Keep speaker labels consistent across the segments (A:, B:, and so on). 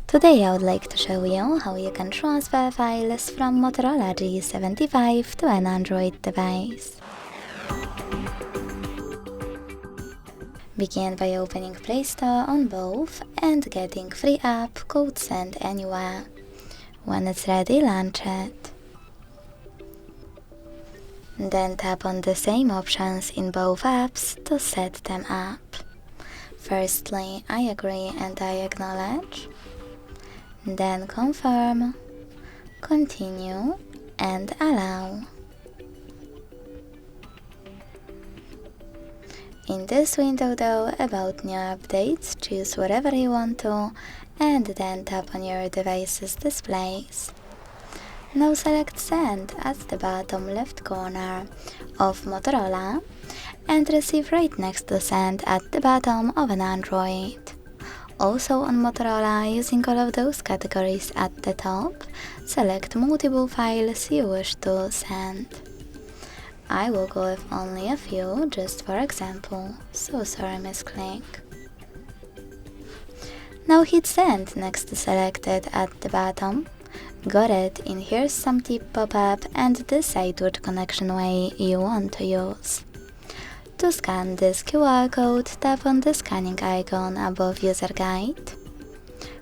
A: Today I would like to show you how you can transfer files from Motorola G75 to an Android device. Begin by opening Play Store on both and getting free app code Send Anywhere. When it's ready, launch it. Then tap on the same options in both apps to set them up. Firstly, I agree and I acknowledge. Then confirm, continue and allow. In this window though, about new updates, choose whatever you want to and then tap on your device's displays. Now select Send at the bottom left corner of Motorola and receive right next to Send at the bottom of an Android. Also on Motorola, using all of those categories at the top, select multiple files you wish to send. I will go with only a few, just for example, so sorry misclick. Now hit Send next to Selected at the bottom. Got it, in here's some tip pop-up and decide which connection way you want to use. To scan this QR code, tap on the scanning icon above User Guide.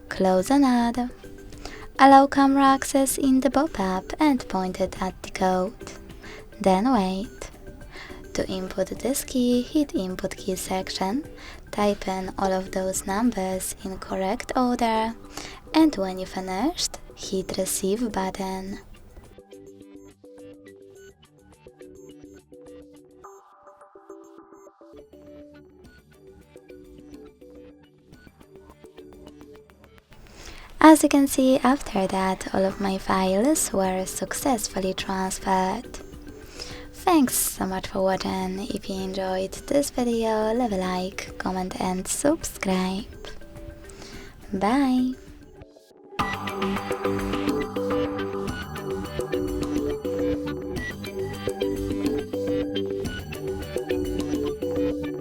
A: Close and add. Allow camera access in the pop-up and point it at the code. Then wait. To input this key, hit Input Key section, type in all of those numbers in correct order, and when you finished, hit Receive button. As you can see, after that, all of my files were successfully transferred. Thanks so much for watching. If you enjoyed this video, leave a like, comment and subscribe. Bye!